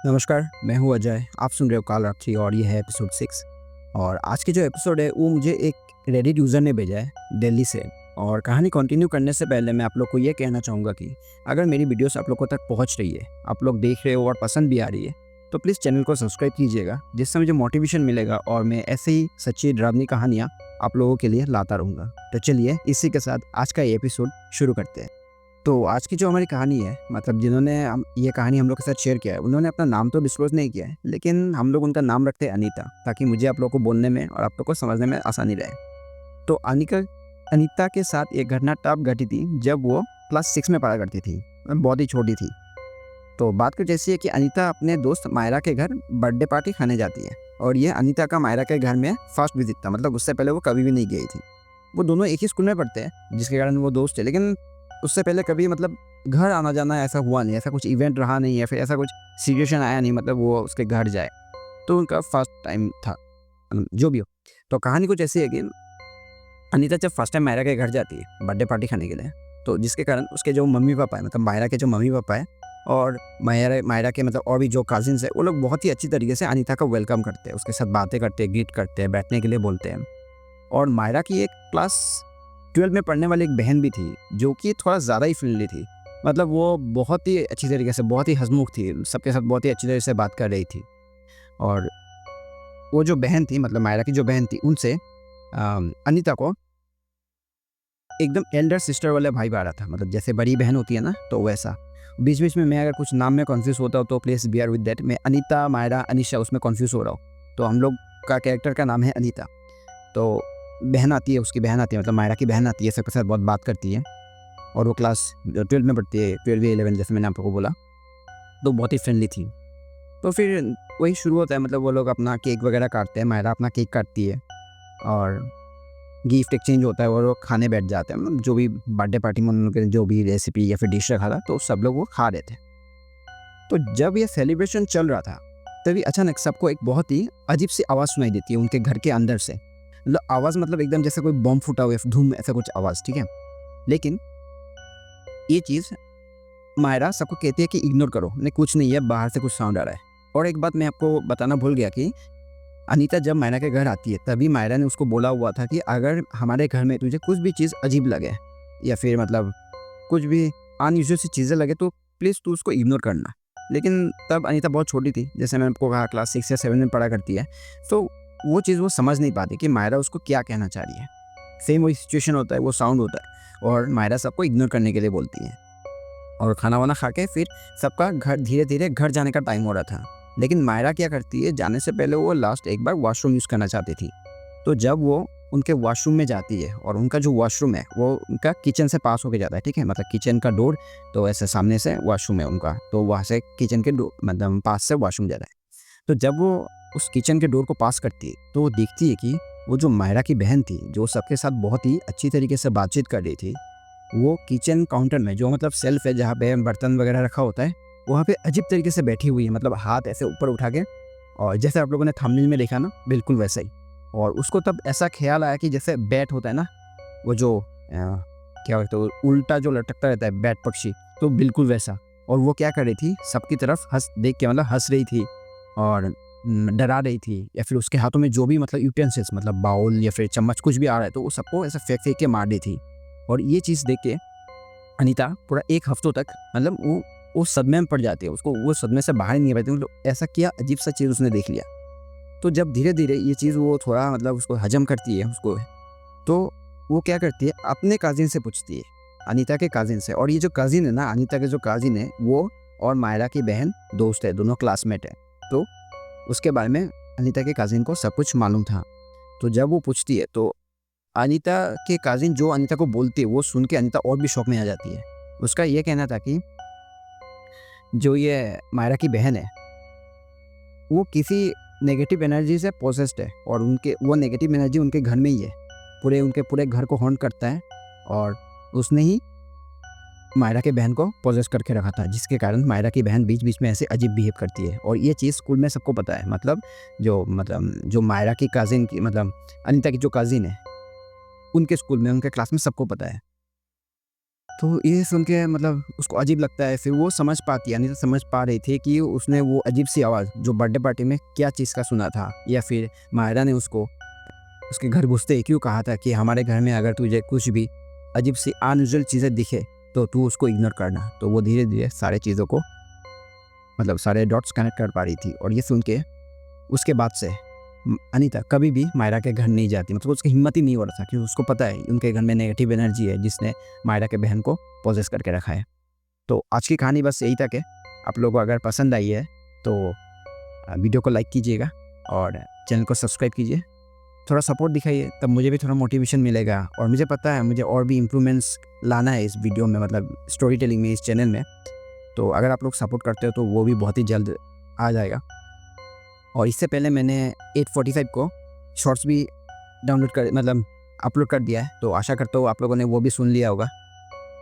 नमस्कार, मैं हूँ अजय। आप सुन रहे हो काल रात्रि और ये है एपिसोड 6। और आज की जो एपिसोड है वो मुझे एक रेडिट यूज़र ने भेजा है दिल्ली से। और कहानी कंटिन्यू करने से पहले मैं आप लोग को ये कहना चाहूँगा कि अगर मेरी वीडियोस आप लोगों तक पहुँच रही है, आप लोग देख रहे हो और पसंद भी आ रही है, तो प्लीज़ चैनल को सब्सक्राइब कीजिएगा, जिससे मुझे मोटिवेशन मिलेगा और मैं ऐसे ही सच्ची डरावनी कहानियाँ आप लोगों के लिए लाता रहूँगा। तो चलिए इसी के साथ आज का ये एपिसोड शुरू करते हैं। तो आज की जो हमारी कहानी है, मतलब जिन्होंने ये कहानी हम लोग के साथ शेयर किया है, उन्होंने अपना नाम तो डिस्क्लोज़ नहीं किया है, लेकिन हम लोग उनका नाम रखते हैं अनीता, ताकि मुझे आप लोगों को बोलने में और आप लोग को समझने में आसानी रहे। तो अनीता के साथ एक घटना तब घटी थी जब वो क्लास 6 में पढ़ा करती थी, बहुत ही छोटी थी। तो बात कुछ ऐसी है कि अनीता अपने दोस्त मायरा के घर बर्थडे पार्टी खाने जाती है, और ये अनीता का मायरा के घर में फर्स्ट विजिट था, मतलब उससे पहले वो कभी भी नहीं गई थी। वो दोनों एक ही स्कूल में पढ़ते हैं, जिसके कारण वो दोस्त थे, लेकिन उससे पहले कभी मतलब घर आना जाना ऐसा हुआ नहीं, ऐसा कुछ इवेंट रहा नहीं या फिर ऐसा कुछ सिचुएशन आया नहीं, मतलब वो उसके घर जाए। तो उनका फर्स्ट टाइम था, जो भी हो। तो कहानी कुछ ऐसी है कि अनीता जब फर्स्ट टाइम मायरा के घर जाती है बर्थडे पार्टी खाने के लिए, तो जिसके कारण उसके जो मम्मी पापा है, मतलब मायरा के जो मम्मी पापा है और मायरा के मतलब और भी जो कजिन्स है, वो लोग बहुत ही अच्छी तरीके से अनीता का वेलकम करते हैं, उसके साथ बातें करते हैं, ग्रीट करते हैं, बैठने के लिए बोलते हैं। और मायरा की एक क्लास 12 में पढ़ने वाली एक बहन भी थी, जो कि थोड़ा ज़्यादा ही फ्रेंडली थी। मतलब वो बहुत ही अच्छी तरीके से, बहुत ही हँसमुख थी, सबके साथ बहुत ही अच्छी तरीके से बात कर रही थी। और वो जो बहन थी, मतलब मायरा की जो बहन थी, उनसे अनीता को एकदम एल्डर सिस्टर वाला भाई आ रहा था, मतलब जैसे बड़ी बहन होती है ना, तो वैसा। बीच-बीच में मैं अगर कुछ नाम में कन्फ्यूज़ होता हूँ तो प्लीज़ बियर विद दैट। मैं अनीता, मायरा, अनीशा उसमें कन्फ्यूज़ हो रहा हूँ। तो हम लोग का कैरेक्टर का नाम है अनीता। तो बहन आती है, उसकी बहन आती है, मतलब मायरा की बहन आती है, सबके साथ बहुत बात करती है। और वो क्लास 12 में पढ़ती है, 12 या 11 जैसे मैंने आप लोगों को बोला। तो बहुत ही फ्रेंडली थी। तो फिर वही शुरू होता है, मतलब वो लोग अपना केक वगैरह काटते हैं, मायरा अपना केक काटती है और गिफ्ट एक्सचेंज होता है और वो खाने बैठ जाते हैं। मतलब जो भी बर्थडे पार्टी में उन लोगों के जो भी रेसिपी या फिर डिश रखा था, तो सब लोग वो खा रहे थे। तो जब ये सेलिब्रेशन चल रहा था, तभी अचानक सबको एक बहुत ही अजीब सी आवाज़ सुनाई देती है उनके घर के अंदर से। मतलब आवाज़, मतलब एकदम जैसे कोई बम फूटा हो या फिर धूम, ऐसा कुछ आवाज़, ठीक है? लेकिन ये चीज़ मायरा सबको कहती है कि इग्नोर करो, नहीं कुछ नहीं है, बाहर से कुछ साउंड आ रहा है। और एक बात मैं आपको बताना भूल गया कि अनीता जब मायरा के घर आती है, तभी मायरा ने उसको बोला हुआ था कि अगर हमारे घर में तुझे कुछ भी चीज़ अजीब लगे या फिर मतलब कुछ भी अनयूजुअल सी चीज़ें लगे, तो प्लीज़ तू उसको इग्नोर करना। लेकिन तब अनीता बहुत छोटी थी, जैसे मैंने आपको कहा क्लास 6 या 7 में पढ़ा करती है, तो वो चीज़ वो समझ नहीं पाती कि मायरा उसको क्या कहना चाह रही है। सेम वही सिचुएशन होता है, वो साउंड होता है और मायरा सबको इग्नोर करने के लिए बोलती है। और खाना-वाना खा के फिर सबका घर धीरे-धीरे घर जाने का टाइम हो रहा था। लेकिन मायरा क्या करती है, जाने से पहले वो लास्ट एक बार वॉशरूम यूज़ करना चाहती थी। तो जब वो उनके वॉशरूम में जाती है, और उनका जो वॉशरूम है वो उनका किचन से पास होके जाता है, ठीक है? मतलब किचन का डोर, तो ऐसे सामने से वॉशरूम है उनका, तो वहाँ से किचन के मतलब पास से वॉशरूम जा रहा है। तो जब वो उस किचन के डोर को पास करती है, तो वो देखती है कि वो जो मायरा की बहन थी, जो सबके साथ बहुत ही अच्छी तरीके से बातचीत कर रही थी, वो किचन काउंटर में, जो मतलब शेल्फ है जहाँ पे बर्तन वगैरह रखा होता है, वहाँ पे अजीब तरीके से बैठी हुई है, मतलब हाथ ऐसे ऊपर उठा के। और जैसे आप लोगों ने थंबनेल में देखा ना, बिल्कुल वैसा ही। और उसको तब ऐसा ख्याल आया कि जैसे बैट होता है ना, वो जो क्या बोलते हैं, उल्टा जो लटकता रहता है बैट पक्षी, तो बिल्कुल वैसा। और वो क्या कर रही थी, सबकी तरफ हंस देख के, मतलब हंस रही थी और डरा रही थी, या फिर उसके हाथों में जो भी मतलब यूटेंसिल्स, मतलब बाउल या फिर चम्मच कुछ भी आ रहा है, तो वो सबको ऐसे फेंक फेंक के मार रही थी। और ये चीज़ देख के अनीता पूरा 1 हफ्तों तक, मतलब वो सदमे में पड़ जाती है, उसको वो सदमे से बाहर ही नहीं आ पाती, मतलब ऐसा क्या अजीब सा चीज़ उसने देख लिया। तो जब धीरे-धीरे ये चीज़ वो थोड़ा मतलब उसको हज़म करती है उसको, तो वो क्या करती है, अपने कज़िन से पूछती है, अनीता के कज़िन से। और ये जो कज़िन है ना, अनीता के जो कज़िन है, वो और मायरा की बहन दोस्त है, दोनों क्लासमेट है। तो उसके बारे में अनीता के कज़िन को सब कुछ मालूम था। तो जब वो पूछती है, तो अनीता के कज़िन जो अनीता को बोलती है, वो सुन के अनीता और भी शॉक में आ जाती है। उसका ये कहना था कि जो ये मायरा की बहन है, वो किसी नेगेटिव एनर्जी से पोसेस्ड है, और उनके वो नेगेटिव एनर्जी उनके घर में ही है। उनके पूरे घर को हॉन्ट करता है, और उसने ही मायरा के बहन को पोजेस करके रखा था, जिसके कारण मायरा की बहन बीच-बीच में ऐसे अजीब बिहेव करती है। और ये चीज़ स्कूल में सबको पता है, मतलब जो मायरा की कज़िन की, मतलब अनीता की जो कज़िन है, उनके स्कूल में, उनके क्लास में सबको पता है। तो ये सुन के मतलब उसको अजीब लगता है। फिर वो समझ पाती है, अनीता समझ पा रही थी कि उसने वो अजीब सी आवाज़ जो बर्थडे पार्टी में क्या चीज़ का सुना था, या फिर मायरा ने उसको उसके घर घुसते ही क्यों कहा था कि हमारे घर में अगर तुझे कुछ भी अजीब सी अनयूजुअल चीज़ें दिखे तो तू उसको इग्नोर करना। तो वो धीरे धीरे सारे चीज़ों को मतलब सारे डॉट्स कनेक्ट कर पा रही थी। और ये सुन के उसके बाद से अनीता कभी भी मायरा के घर नहीं जाती। मतलब उसकी हिम्मत ही नहीं हो रहा था, क्योंकि उसको पता है उनके घर में नेगेटिव एनर्जी है जिसने मायरा के बहन को पोजेस करके रखा है। तो आज की कहानी बस यही तक है। आप लोगों को अगर पसंद आई है तो वीडियो को लाइक कीजिएगा और चैनल को सब्सक्राइब कीजिए। थोड़ा सपोर्ट दिखाइए, तब मुझे भी थोड़ा मोटिवेशन मिलेगा। और मुझे पता है मुझे और भी इम्प्रूवमेंट्स लाना है इस वीडियो में, मतलब स्टोरी टेलिंग में, इस चैनल में। तो अगर आप लोग सपोर्ट करते हो तो वो भी बहुत ही जल्द आ जाएगा। और इससे पहले मैंने 8:45 को शॉर्ट्स भी डाउनलोड कर मतलब अपलोड कर दिया है, तो आशा करता हूँ आप लोगों ने वो भी सुन लिया होगा।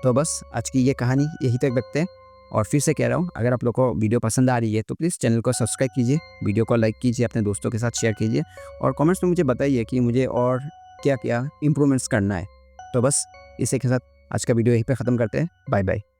तो बस आज की ये कहानी यहीं तक रखते हैं। और फिर से कह रहा हूँ, अगर आप लोग को वीडियो पसंद आ रही है तो प्लीज़ चैनल को सब्सक्राइब कीजिए, वीडियो को लाइक कीजिए, अपने दोस्तों के साथ शेयर कीजिए और कमेंट्स में मुझे बताइए कि मुझे और क्या क्या इम्प्रूवमेंट्स करना है। तो बस इसी के साथ आज का वीडियो यहीं पे ख़त्म करते हैं। Bye bye.